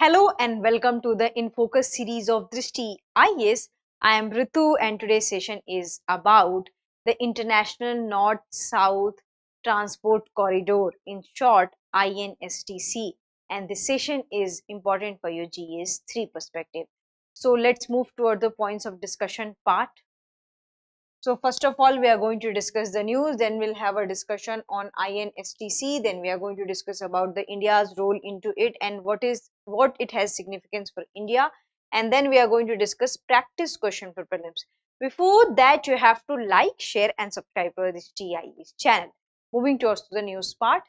Hello and welcome to the InFocus series of Drishti IAS. I am Ritu and today's session is about the International North-South Transport Corridor, in short INSTC, and this session is important for your GS 3 perspective. So let's move toward the points of discussion part. So first of all, we are going to discuss the news, then we'll have a discussion on INSTC, then we are going to discuss about the India's role into it and what it has significance for India, and then we are going to discuss practice question for prelims. Before that, you have to like, share and subscribe to this TIAS channel. Moving towards to the news part.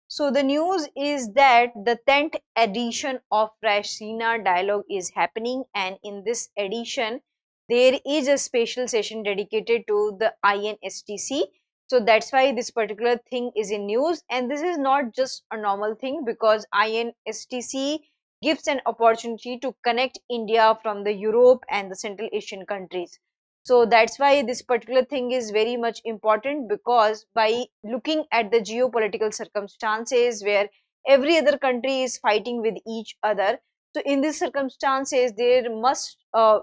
So the news is that the 10th edition of Raisina Dialogue is happening, and in this edition there is a special session dedicated to the INSTC. So that's why this particular thing is in news, and this is not just a normal thing because INSTC gives an opportunity to connect India from the Europe and the Central Asian countries. So that's why this particular thing is very much important, because by looking at the geopolitical circumstances where every other country is fighting with each other, so in these circumstances there must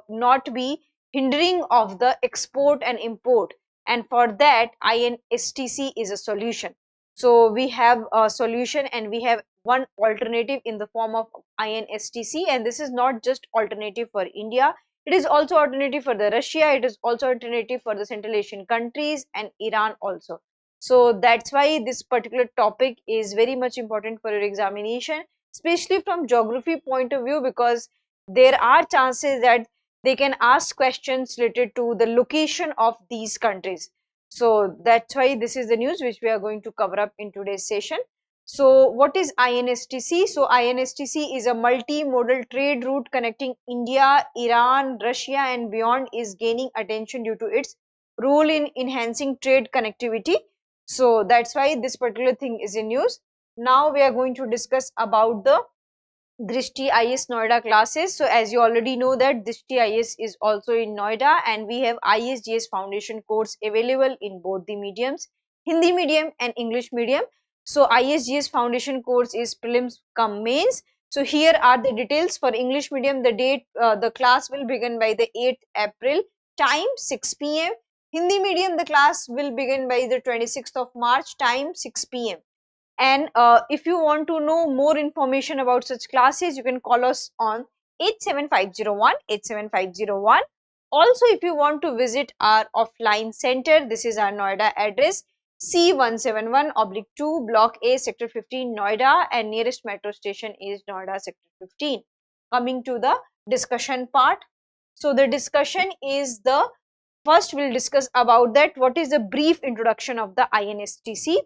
not be hindering of the export and import, and for that INSTC is a solution. So we have a solution and we have one alternative in the form of INSTC, and this is not just alternative for India, it is also alternative for the Russia, it is also alternative for the Central Asian countries and Iran also. So that's why this particular topic is very much important for your examination, especially from geography point of view, because there are chances that they can ask questions related to the location of these countries. So that's why this is the news which we are going to cover up in today's session. So what is INSTC? So INSTC is a multimodal trade route connecting India, Iran, Russia and beyond, is gaining attention due to its role in enhancing trade connectivity. So that's why this particular thing is in news. Now we are going to discuss about the Drishti IAS Noida classes. So as you already know that Drishti IAS is also in Noida, and we have ISGS foundation course available in both the mediums, Hindi medium and English medium. So ISGS foundation course is prelims cum mains. So here are the details. For English medium, the date, the class will begin by the 8th April, time 6 p.m. Hindi medium, the class will begin by the 26th of March, time 6 p.m. And if you want to know more information about such classes, you can call us on 87501 87501. Also, if you want to visit our offline center, this is our Noida address, C171/2, Block A, Sector 15, Noida, and nearest metro station is Noida, Sector 15. Coming to the discussion part. So the discussion is the first we'll discuss about that what is the brief introduction of the INSTC.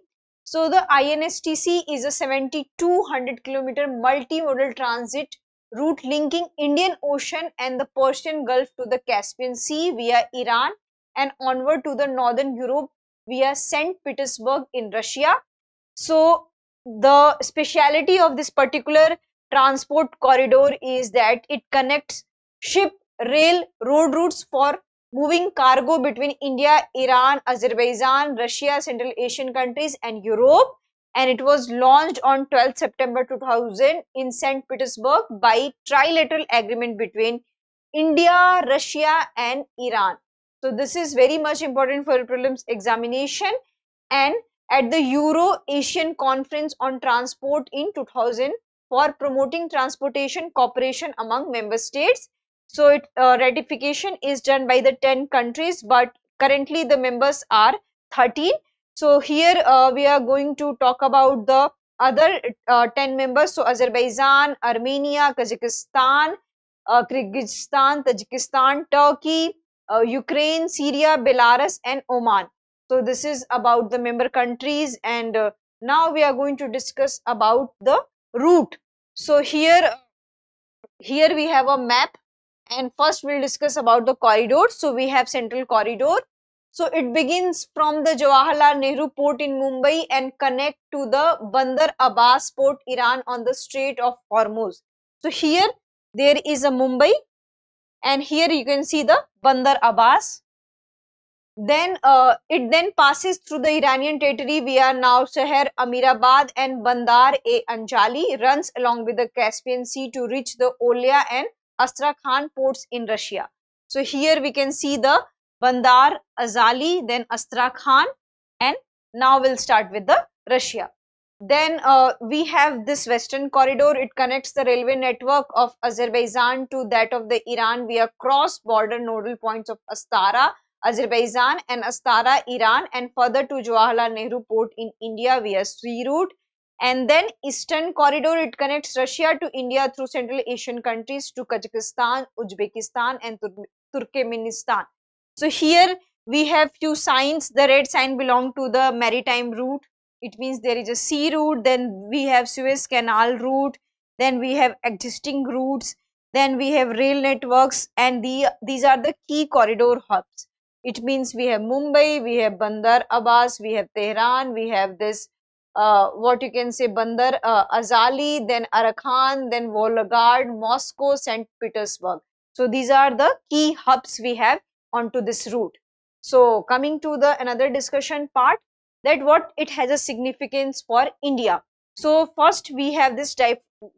So the INSTC is a 7,200 kilometer multimodal transit route linking Indian Ocean and the Persian Gulf to the Caspian Sea via Iran and onward to the Northern Europe via St. Petersburg in Russia. So the speciality of this particular transport corridor is that it connects ship, rail, road routes for moving cargo between India, Iran, Azerbaijan, Russia, Central Asian countries and Europe, and it was launched on 12th September 2000 in St. Petersburg by trilateral agreement between India, Russia and Iran. So this is very much important for prelims examination, and at the Euro-Asian Conference on Transport in 2000 for promoting transportation cooperation among member states. So it ratification is done by the 10 countries, but currently the members are 13. So here we are going to talk about the other 10 members. So Azerbaijan, Armenia, Kazakhstan, Kyrgyzstan, Tajikistan, Turkey, Ukraine, Syria, Belarus and Oman. So this is about the member countries, and now we are going to discuss about the route. So here we have a map, and first we'll discuss about the corridors. So we have Central Corridor. So it begins from the Jawaharlal Nehru port in Mumbai and connect to the Bandar Abbas port, Iran, on the Strait of Hormuz. So here there is a Mumbai, and here you can see the Bandar Abbas. Then it then passes through the Iranian territory via now Shahar Amirabad and Bandar-e-Anjali, runs along with the Caspian Sea to reach the Olia and Astrakhan ports in Russia. So here we can see the Bandar Azali, then Astrakhan, and now we'll start with the Russia. Then we have this western corridor. It connects the railway network of Azerbaijan to that of the Iran via cross-border nodal points of Astara, Azerbaijan, and Astara, Iran, and further to Jawaharlal Nehru Port in India via sea route. And then Eastern Corridor, it connects Russia to India through Central Asian countries to Kazakhstan, Uzbekistan, and Turkmenistan. So here we have few signs. The red sign belong to the maritime route. It means there is a sea route. Then we have Suez Canal route. Then we have existing routes. Then we have rail networks, and these are the key corridor hubs. It means we have Mumbai, we have Bandar Abbas, we have Tehran, we have this what you can say Bandar Azali, then Arakan, then Volgograd, Moscow, St. Petersburg. So these are the key hubs we have onto this route. So coming to the another discussion part, that what it has a significance for India. So first we have this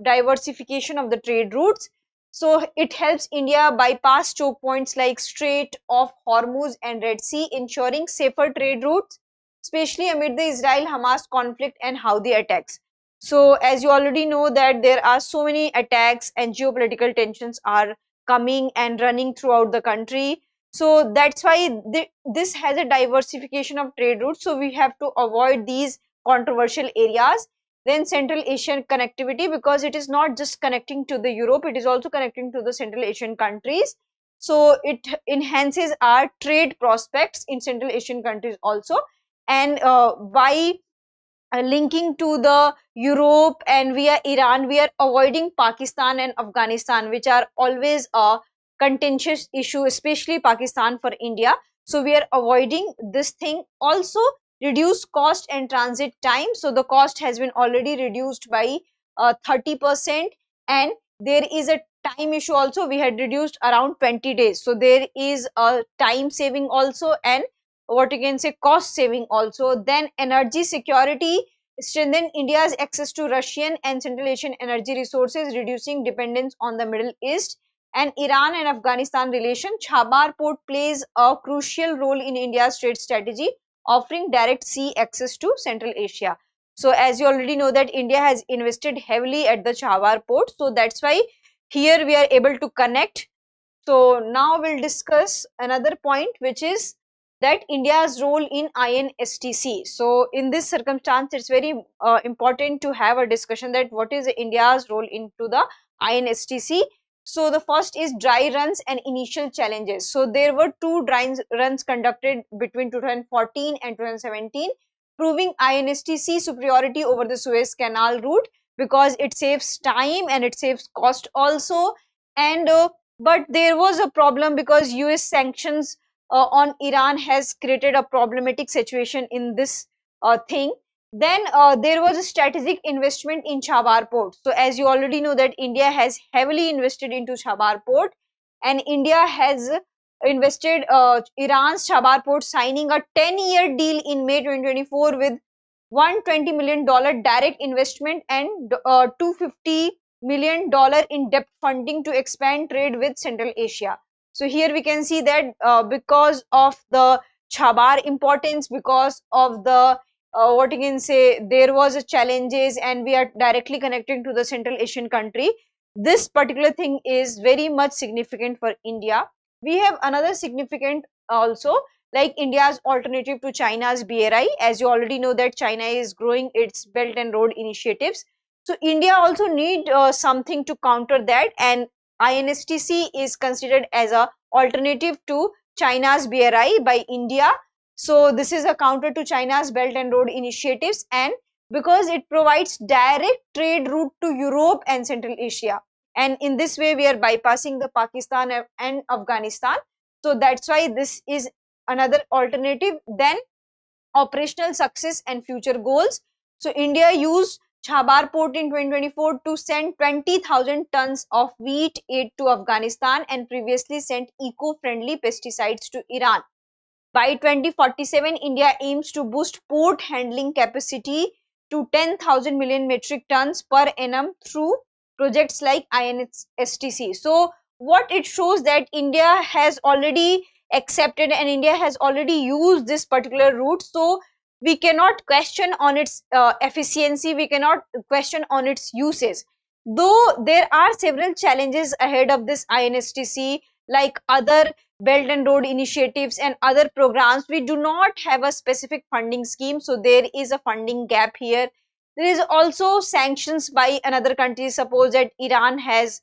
diversification of the trade routes. So it helps India bypass choke points like Strait of Hormuz and Red Sea, ensuring safer trade routes, especially amid the Israel-Hamas conflict and Houthi attacks. So as you already know that there are so many attacks and geopolitical tensions are coming and running throughout the country. So that's why this has a diversification of trade routes. So we have to avoid these controversial areas. Then Central Asian connectivity, because it is not just connecting to the Europe, it is also connecting to the Central Asian countries. So it enhances our trade prospects in Central Asian countries also. And by linking to the Europe and via Iran, we are avoiding Pakistan and Afghanistan, which are always a contentious issue, especially Pakistan for India. So we are avoiding this thing. Also reduce cost and transit time. So the cost has been already reduced by 30%, and there is a time issue also. We had reduced around 20 days. So there is a time saving also, and what you can say cost saving also. Then energy security, strengthen India's access to Russian and Central Asian energy resources, reducing dependence on the Middle East. And Iran and Afghanistan relation, Chabahar port plays a crucial role in India's trade strategy, offering direct sea access to Central Asia. So as you already know that India has invested heavily at the Chabahar port, so that's why here we are able to connect. So now we'll discuss another point, which is that India's role in INSTC. So in this circumstance, it's very important to have a discussion that what is India's role into the INSTC. So the first is dry runs and initial challenges. So there were two dry runs conducted between 2014 and 2017, proving INSTC superiority over the Suez Canal route, because it saves time and it saves cost also. And but there was a problem because US sanctions on Iran has created a problematic situation in this thing. Then there was a strategic investment in Chabahar port. So as you already know that India has heavily invested into Chabahar port, and India has invested Iran's Chabahar port, signing a 10-year deal in May 2024 with $120 million direct investment and $250 million in debt funding to expand trade with Central Asia. So here we can see that because of the Chabahar importance, because of the what you can say, there was a challenges and we are directly connecting to the Central Asian country. This particular thing is very much significant for India. We have another significant also, like India's alternative to China's BRI. As you already know that China is growing its Belt and Road initiatives. So India also need something to counter that, and INSTC is considered as a alternative to China's BRI by India. So this is a counter to China's Belt and Road initiatives, and because it provides direct trade route to Europe and Central Asia. And in this way, we are bypassing the Pakistan and Afghanistan. So that's why this is another alternative. Then operational success and future goals. So India used Chabahar port in 2024 to send 20,000 tons of wheat aid to Afghanistan, and previously sent eco-friendly pesticides to Iran. By 2047, India aims to boost port handling capacity to 10,000 million metric tons per annum through projects like INSTC. So what it shows that India has already accepted and India has already used this particular route. So we cannot question on its efficiency, we cannot question on its uses. Though there are several challenges ahead of this INSTC, like other belt and road initiatives and other programs, we do not have a specific funding scheme, so there is a funding gap here. There is also sanctions by another country. Suppose that Iran has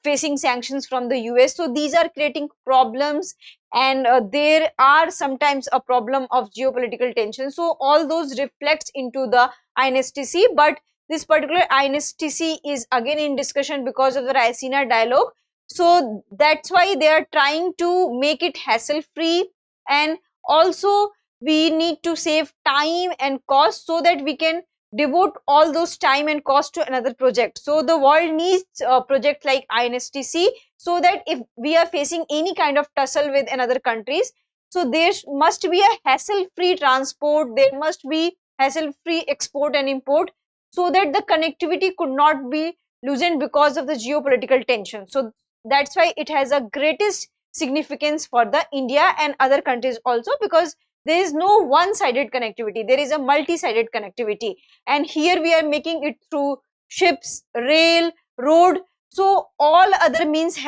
facing sanctions from the US, so these are creating problems, and there are sometimes a problem of geopolitical tension. So all those reflects into the INSTC, but this particular INSTC is again in discussion because of the Raisina Dialogue. So that's why they are trying to make it hassle free, and also we need to save time and cost so that we can devote all those time and cost to another project. So the world needs a project like INSTC, so that if we are facing any kind of tussle with another countries, so there must be a hassle free transport, there must be hassle free export and import, so that the connectivity could not be loosened because of the geopolitical tension. So that's why it has a greatest significance for the India and other countries also, because there is no one-sided connectivity, there is a multi-sided connectivity, and here we are making it through ships, rail, road. So all other means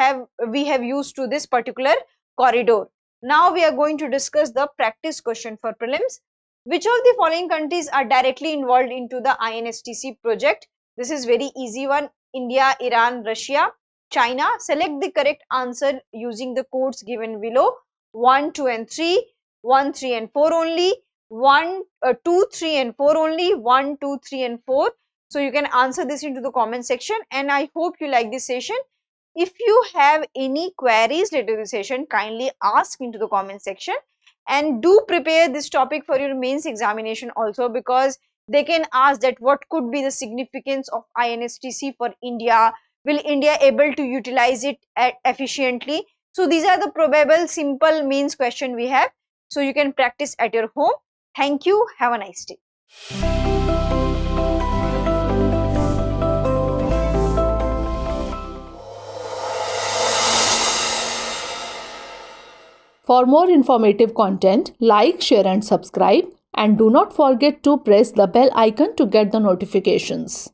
we have used to this particular corridor. Now we are going to discuss the practice question for prelims. Which of the following countries are directly involved into the INSTC project? This is very easy one. India, Iran, Russia, China. Select the correct answer using the codes given below. 1, 2 and 3, 1, 3 and 4 only, 2, 3 and 4 only, 1, 2, 3 and 4. So you can answer this into the comment section, and I hope you like this session. If you have any queries later in the session, kindly ask into the comment section, and do prepare this topic for your mains examination also, because they can ask that what could be the significance of INSTC for India, will India able to utilize it efficiently. So these are the probable simple mains question we have, so you can practice at your home. Thank you, have a nice day. For more informative content, like, share and subscribe, and do not forget to press the bell icon to get the notifications.